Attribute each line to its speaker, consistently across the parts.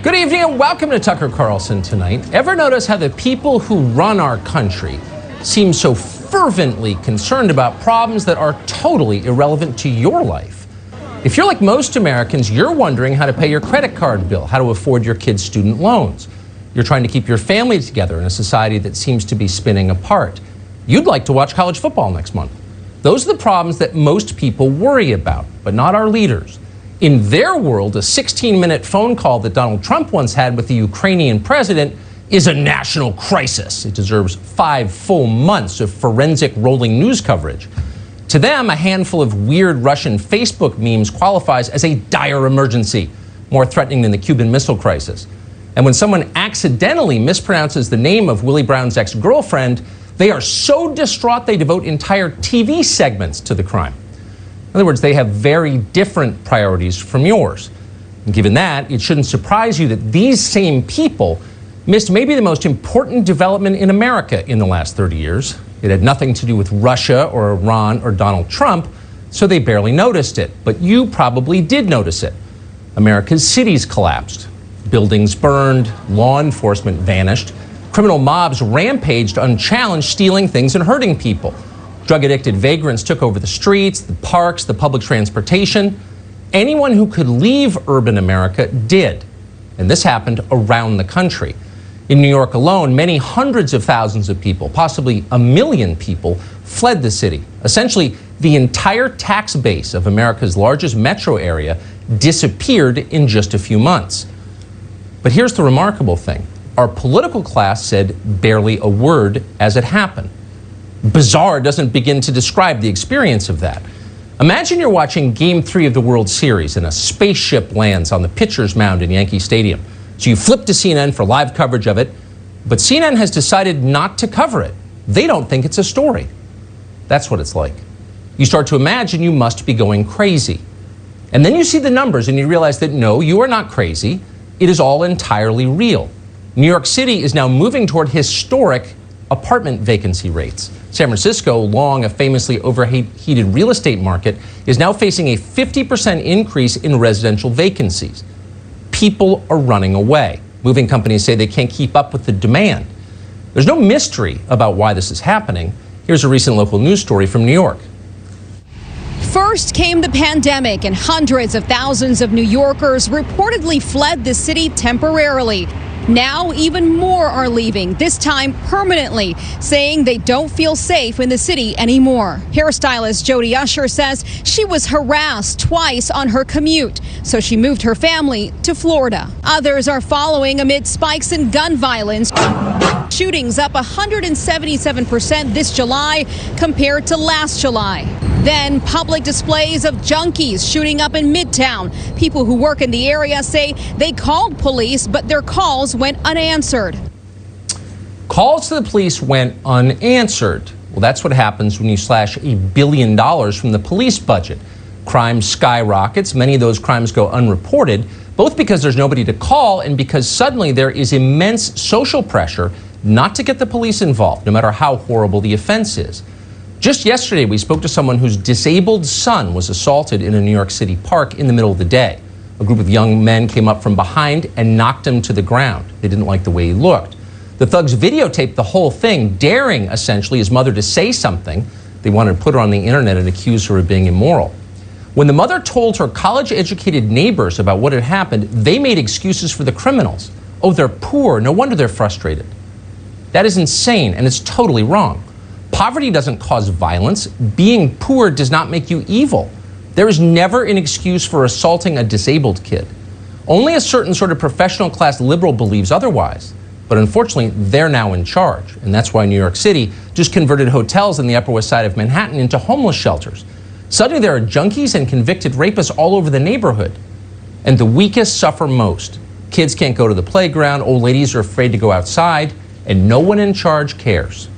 Speaker 1: Good evening and welcome to Tucker Carlson Tonight. Ever notice how the people who run our country seem so fervently concerned about problems that are totally irrelevant to your life? If you're like most Americans, you're wondering how to pay your credit card bill, how to afford your kids' student loans. You're trying to keep your family together in a society that seems to be spinning apart. You'd like to watch college football next month. Those are the problems that most people worry about, but not our leaders. In their world, a 16-minute phone call that Donald Trump once had with the Ukrainian president is a national crisis. It deserves 5 full months of forensic rolling news coverage. To them, a handful of weird Russian Facebook memes qualifies as a dire emergency, more threatening than the Cuban Missile Crisis. And when someone accidentally mispronounces the name of Willie Brown's ex-girlfriend, they are so distraught they devote entire TV segments to the crime. In other words, they have very different priorities from yours. And given that, it shouldn't surprise you that these same people missed maybe the most important development in America in the last 30 years. It had nothing to do with Russia or Iran or Donald Trump, so they barely noticed it. But you probably did notice it. America's cities collapsed. Buildings burned. Law enforcement vanished. Criminal mobs rampaged unchallenged, stealing things and hurting people. Drug-addicted vagrants took over the streets, the parks, the public transportation. Anyone who could leave urban America did. And this happened around the country. In New York alone, many hundreds of thousands of people, possibly 1 million people, fled the city. Essentially, the entire tax base of America's largest metro area disappeared in just a few months. But here's the remarkable thing. Our political class said barely a word as it happened. Bizarre doesn't begin to describe the experience of that. Imagine you're watching Game 3 of the World Series and a spaceship lands on the pitcher's mound in Yankee Stadium. So you flip to CNN for live coverage of it, but CNN has decided not to cover it. They don't think it's a story. That's what it's like. You start to imagine you must be going crazy. And then you see the numbers and you realize that no, you are not crazy. It is all entirely real. New York City is now moving toward historic apartment vacancy rates. San Francisco, long a famously overheated real estate market, is now facing a 50% increase in residential vacancies. People are running away. Moving companies say they can't keep up with the demand. There's no mystery about why this is happening. Here's a recent local news story from New York.
Speaker 2: First came the pandemic, and hundreds of thousands of New Yorkers reportedly fled the city temporarily. Now, even more are leaving, this time permanently, saying they don't feel safe in the city anymore. Hairstylist Jody Usher says she was harassed twice on her commute, so she moved her family to Florida. Others are following amid spikes in gun violence. Shootings up 177% this July compared to last July. Then public displays of junkies shooting up in Midtown. People who work in the area say they called police, but their calls went unanswered.
Speaker 1: Calls to the police went unanswered. Well, that's what happens when you slash $1 billion from the police budget. Crime skyrockets. Many of those crimes go unreported, both because there's nobody to call and because suddenly there is immense social pressure not to get the police involved, no matter how horrible the offense is. Just yesterday, we spoke to someone whose disabled son was assaulted in a New York City park in the middle of the day. A group of young men came up from behind and knocked him to the ground. They didn't like the way he looked. The thugs videotaped the whole thing, daring essentially his mother to say something. They wanted to put her on the internet and accuse her of being immoral. When the mother told her college-educated neighbors about what had happened, they made excuses for the criminals. Oh, they're poor. No wonder they're frustrated. That is insane, and it's totally wrong. Poverty doesn't cause violence. Being poor does not make you evil. There is never an excuse for assaulting a disabled kid. Only a certain sort of professional class liberal believes otherwise. But unfortunately, they're now in charge. And that's why New York City just converted hotels on the Upper West Side of Manhattan into homeless shelters. Suddenly there are junkies and convicted rapists all over the neighborhood. And the weakest suffer most. Kids can't go to the playground, old ladies are afraid to go outside, and no one in charge cares.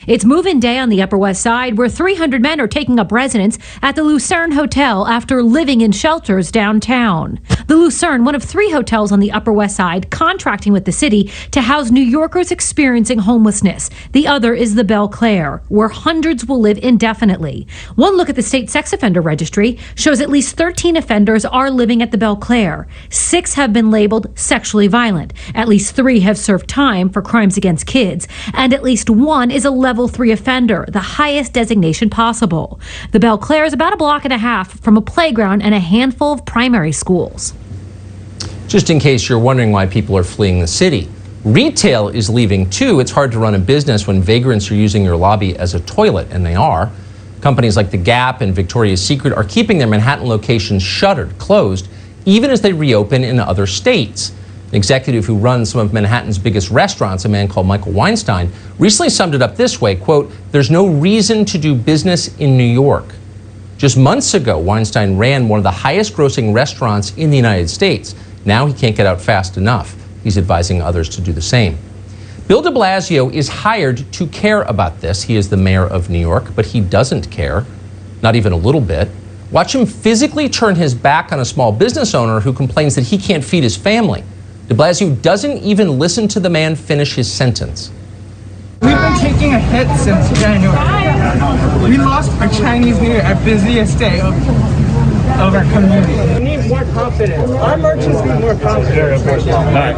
Speaker 3: It's move-in day on the Upper West Side, where 300 men are taking up residence at the Lucerne Hotel after living in shelters downtown. The Lucerne, one of 3 hotels on the Upper West Side, contracting with the city to house New Yorkers experiencing homelessness. The other is the Belle Claire, where hundreds will live indefinitely. One look at the state sex offender registry shows at least 13 offenders are living at the Belle Claire. 6 have been labeled sexually violent. At least 3 have served time for crimes against kids. And at least 1 is a Level 3 offender, the highest designation possible. The Belle Claire is about a block and a half from a playground and a handful of primary schools.
Speaker 1: Just in case you're wondering why people are fleeing the city, retail is leaving too. It's hard to run a business when vagrants are using your lobby as a toilet, and they are. Companies like The Gap and Victoria's Secret are keeping their Manhattan locations shuttered, closed, even as they reopen in other states. An executive who runs some of Manhattan's biggest restaurants, a man called Michael Weinstein, recently summed it up this way, quote, "There's no reason to do business in New York." Just months ago, Weinstein ran one of the highest grossing restaurants in the United States. Now he can't get out fast enough. He's advising others to do the same. Bill de Blasio is hired to care about this. He is the mayor of New York, but he doesn't care, not even a little bit. Watch him physically turn his back on a small business owner who complains that he can't feed his family. De Blasio doesn't even listen to the man finish his sentence.
Speaker 4: We've been taking a hit since January. We lost our Chinese New Year, our busiest day of our community. We need more confidence. Our merchants need more confidence.
Speaker 5: All right.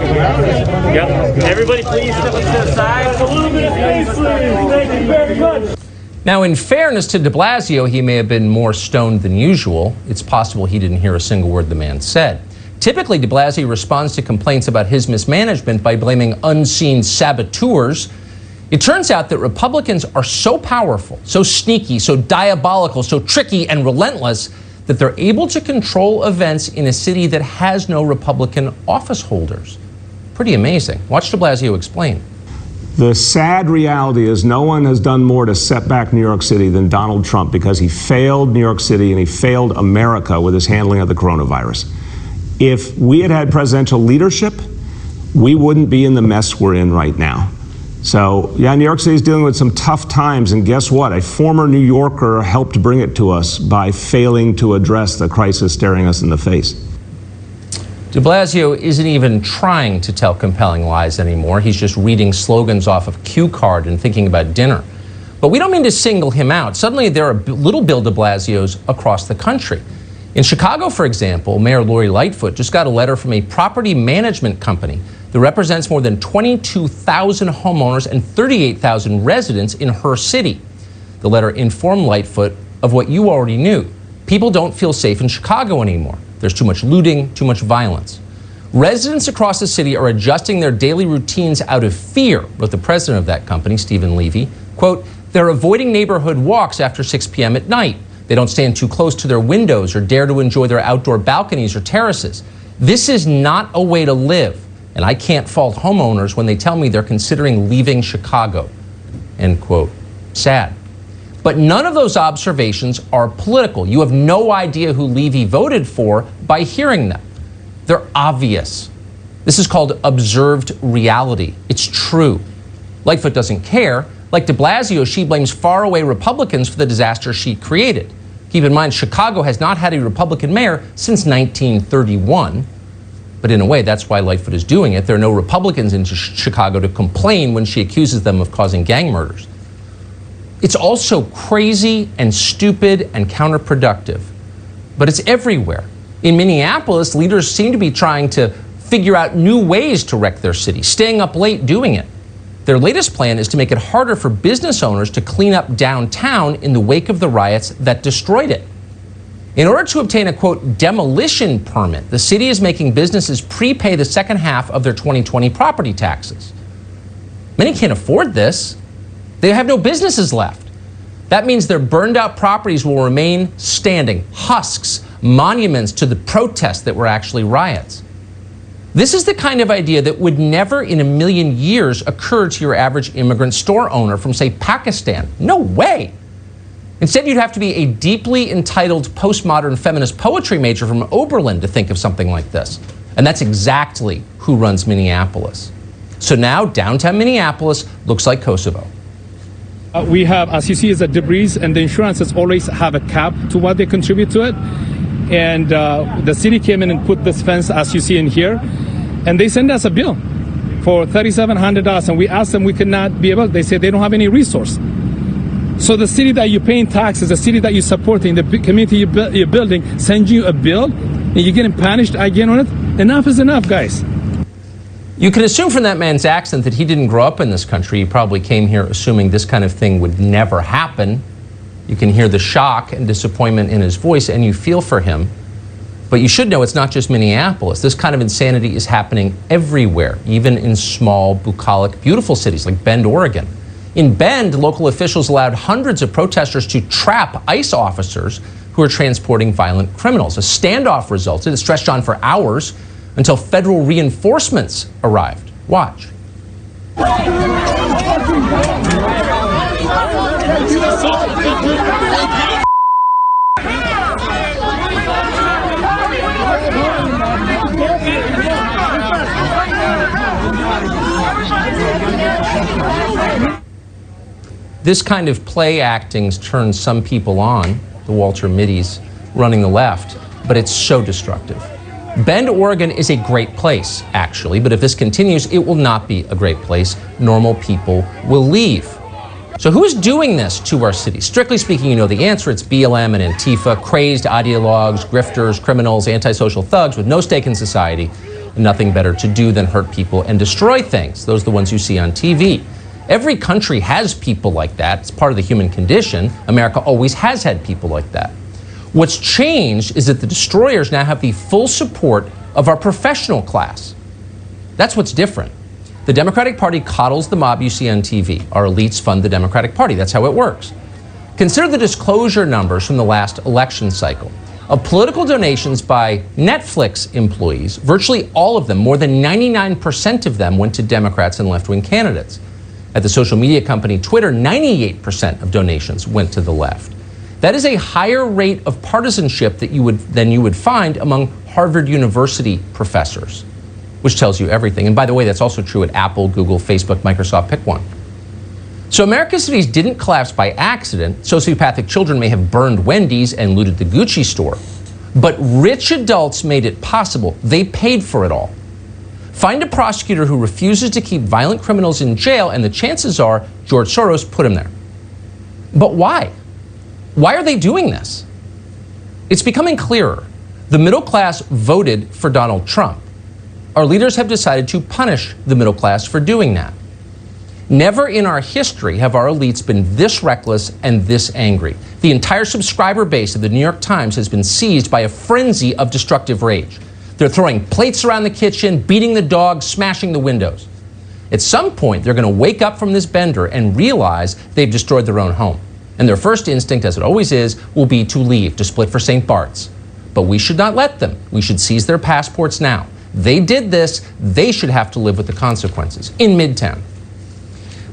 Speaker 5: Yep. Everybody please step up to the side. A little bit of space, please. Thank you very much.
Speaker 1: Now, in fairness to de Blasio, he may have been more stoned than usual. It's possible he didn't hear a single word the man said. Typically, de Blasio responds to complaints about his mismanagement by blaming unseen saboteurs. It turns out that Republicans are so powerful, so sneaky, so diabolical, so tricky and relentless that they're able to control events in a city that has no Republican office holders. Pretty amazing. Watch de Blasio explain.
Speaker 6: The sad reality is no one has done more to set back New York City than Donald Trump, because he failed New York City and he failed America with his handling of the coronavirus. If we had had presidential leadership, we wouldn't be in the mess we're in right now. So, yeah, New York City is dealing with some tough times, and guess what? A former New Yorker helped bring it to us by failing to address the crisis staring us in the face.
Speaker 1: De Blasio isn't even trying to tell compelling lies anymore. He's just reading slogans off of cue card and thinking about dinner. But we don't mean to single him out. Suddenly there are little Bill de Blasios across the country. In Chicago, for example, Mayor Lori Lightfoot just got a letter from a property management company that represents more than 22,000 homeowners and 38,000 residents in her city. The letter informed Lightfoot of what you already knew. People don't feel safe in Chicago anymore. There's too much looting, too much violence. Residents across the city are adjusting their daily routines out of fear, wrote the president of that company, Stephen Levy. Quote, "They're avoiding neighborhood walks after 6 p.m. at night. They don't stand too close to their windows or dare to enjoy their outdoor balconies or terraces. This is not a way to live, and I can't fault homeowners when they tell me they're considering leaving Chicago." End quote. Sad. But none of those observations are political. You have no idea who Levy voted for by hearing them. They're obvious. This is called observed reality. It's true. Lightfoot doesn't care. Like de Blasio, she blames faraway Republicans for the disaster she created. Keep in mind, Chicago has not had a Republican mayor since 1931. But in a way, that's why Lightfoot is doing it. There are no Republicans in Chicago to complain when she accuses them of causing gang murders. It's also crazy and stupid and counterproductive. But it's everywhere. In Minneapolis, leaders seem to be trying to figure out new ways to wreck their city, staying up late doing it. Their latest plan is to make it harder for business owners to clean up downtown in the wake of the riots that destroyed it. In order to obtain a, quote, demolition permit, the city is making businesses prepay the second half of their 2020 property taxes. Many can't afford this. They have no businesses left. That means their burned out properties will remain standing, husks, monuments to the protests that were actually riots. This is the kind of idea that would never in a million years occur to your average immigrant store owner from, say, Pakistan. No way. Instead, you'd have to be a deeply entitled postmodern feminist poetry major from Overrun to think of something like this. And that's exactly who runs Minneapolis. So now downtown Minneapolis looks like Kosovo.
Speaker 4: We have, as you see, is a debris, and the insurances always have a cap to what they contribute to it. And the city came in and put this fence, as you see in here, and they sent us a bill for $3,700, and we asked them we could not be able. They said they don't have any resource. So the city that you're paying taxes, the city that you're supporting, the community you're building, sends you a bill, and you're getting punished again on it. Enough is enough, guys.
Speaker 1: You can assume from that man's accent that he didn't grow up in this country. He probably came here assuming this kind of thing would never happen. You can hear the shock and disappointment in his voice, and you feel for him. But you should know it's not just Minneapolis. This kind of insanity is happening everywhere, even in small, bucolic, beautiful cities like Bend, Oregon. In Bend, local officials allowed hundreds of protesters to trap ICE officers who are transporting violent criminals. A standoff resulted. It stretched on for hours until federal reinforcements arrived. Watch. This kind of play acting turns some people on, the Walter Middies running the left, but it's so destructive. Bend, Oregon is a great place, actually, but if this continues, it will not be a great place. Normal people will leave. So who is doing this to our city? Strictly speaking, you know the answer. It's BLM and Antifa, crazed ideologues, grifters, criminals, antisocial thugs with no stake in society, and nothing better to do than hurt people and destroy things. Those are the ones you see on TV. Every country has people like that. It's part of the human condition. America always has had people like that. What's changed is that the destroyers now have the full support of our professional class. That's what's different. The Democratic Party coddles the mob you see on TV. Our elites fund the Democratic Party. That's how it works. Consider the disclosure numbers from the last election cycle. Of political donations by Netflix employees, virtually all of them, more than 99% of them, went to Democrats and left-wing candidates. At the social media company Twitter, 98% of donations went to the left. That is a higher rate of partisanship than you would find among Harvard University professors, which tells you everything. And by the way, that's also true at Apple, Google, Facebook, Microsoft, pick one. So America's cities didn't collapse by accident. Sociopathic children may have burned Wendy's and looted the Gucci store, but rich adults made it possible. They paid for it all. Find a prosecutor who refuses to keep violent criminals in jail, and the chances are George Soros put him there. But why? Why are they doing this? It's becoming clearer. The middle class voted for Donald Trump. Our leaders have decided to punish the middle class for doing that. Never in our history have our elites been this reckless and this angry. The entire subscriber base of the New York Times has been seized by a frenzy of destructive rage. They're throwing plates around the kitchen, beating the dogs, smashing the windows. At some point, they're going to wake up from this bender and realize they've destroyed their own home. And their first instinct, as it always is, will be to leave, to split for St. Bart's. But we should not let them. We should seize their passports now. They did this. They should have to live with the consequences in Midtown.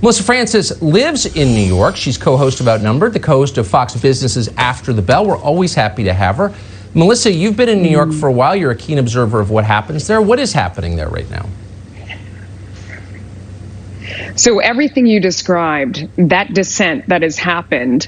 Speaker 1: Melissa Francis lives in New York. She's co-host of Outnumbered, the co-host of Fox Business's After the Bell. We're always happy to have her. Melissa, you've been in New York for a while. You're a keen observer of what happens there. What is happening there right now?
Speaker 7: So everything you described, that dissent that has happened,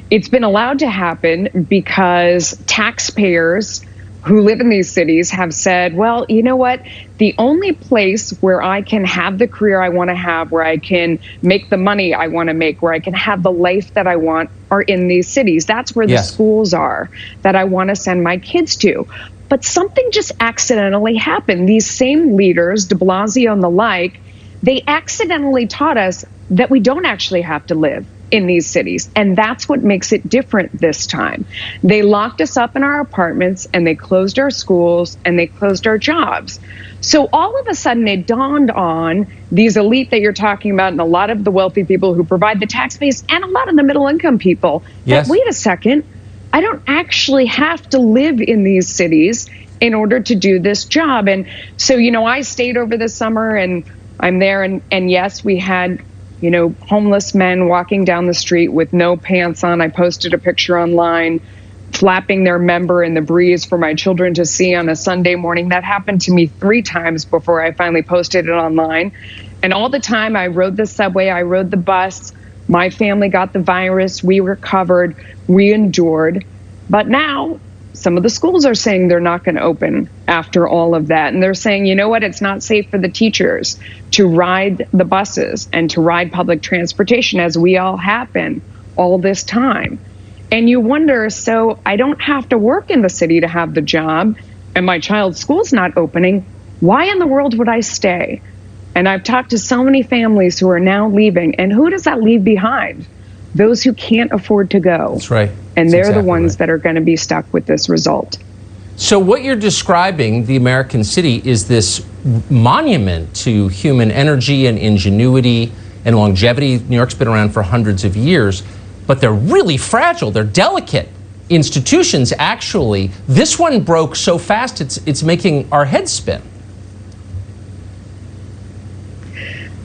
Speaker 7: it's been allowed to happen because taxpayers who live in these cities have said, well, you know what? The only place where I can have the career I want to have, where I can make the money I want to make, where I can have the life that I want are in these cities. That's where the schools are that I want to send my kids to. But something just accidentally happened. These same leaders, de Blasio and the like, they accidentally taught us that we don't actually have to live in these cities. And that's what makes it different this time. They locked us up in our apartments and they closed our schools and they closed our jobs. So all of a sudden it dawned on these elite that you're talking about and a lot of the wealthy people who provide the tax base and a lot of the middle income people that, wait a second, I don't actually have to live in these cities in order to do this job. And so, you know, I stayed over the summer and I'm there and yes, we had, you know, homeless men walking down the street with no pants on. I posted a picture online, flapping their member in the breeze for my children to see on a Sunday morning. That happened to me 3 times before I finally posted it online. And all the time I rode the subway, I rode the bus, My family got the virus. We recovered. We endured. But now some of the schools are saying they're not going to open after all of that. And they're saying, you know what? It's not safe for the teachers to ride the buses and to ride public transportation, as we all have been all this time. And you wonder, so I don't have to work in the city to have the job, and my child's school's not opening. Why in the world would I stay? And I've talked to so many families who are now leaving, and who does that leave behind? Those who can't afford to go.
Speaker 1: That's right.
Speaker 7: And they're the ones that are going to be stuck with this result.
Speaker 1: So what you're describing, the American city, is this monument to human energy and ingenuity and longevity. New York's been around for hundreds of years, but they're really fragile. They're delicate institutions, actually. This one broke so fast, it's making our heads spin.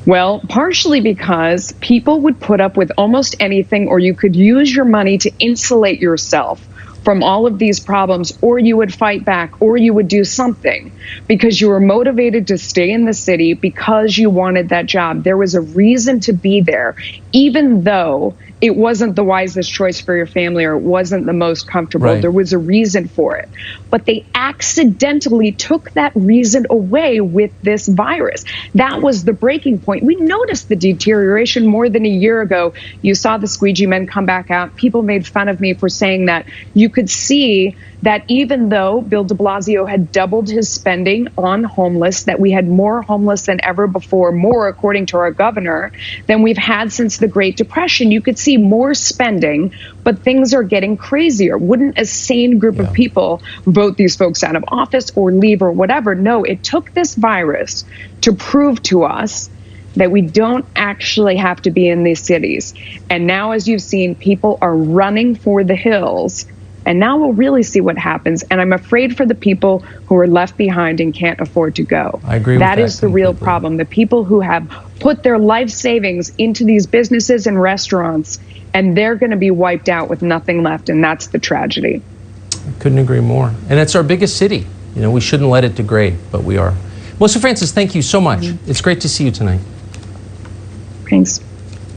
Speaker 7: Well, partially because people would put up with almost anything, or you could use your money to insulate yourself from all of these problems, or you would fight back, or you would do something because you were motivated to stay in the city because you wanted that job. There was a reason to be there, even though it wasn't the wisest choice for your family or it wasn't the most comfortable.
Speaker 1: Right.
Speaker 7: There was a reason for it. But they accidentally took that reason away with this virus. That was the breaking point. We noticed the deterioration more than a year ago. You saw the squeegee men come back out. People made fun of me for saying that. You could see that even though Bill de Blasio had doubled his spending on homeless, that we had more homeless than ever before, more according to our governor, than we've had since the Great Depression. You could see more spending, but things are getting crazier. Wouldn't a sane group of people vote these folks out of office or leave or whatever? No, it took this virus to prove to us that we don't actually have to be in these cities. And now, as you've seen, people are running for the hills. And now we'll really see what happens. And I'm afraid for the people who are left behind and can't afford to go.
Speaker 1: I agree with that.
Speaker 7: That is the real problem. The people who have put their life savings into these businesses and restaurants, and they're going to be wiped out with nothing left. And that's the tragedy.
Speaker 1: I couldn't agree more. And it's our biggest city. You know, we shouldn't let it degrade, but we are. Melissa Francis, thank you so much. It's great to see you tonight.
Speaker 7: Thanks.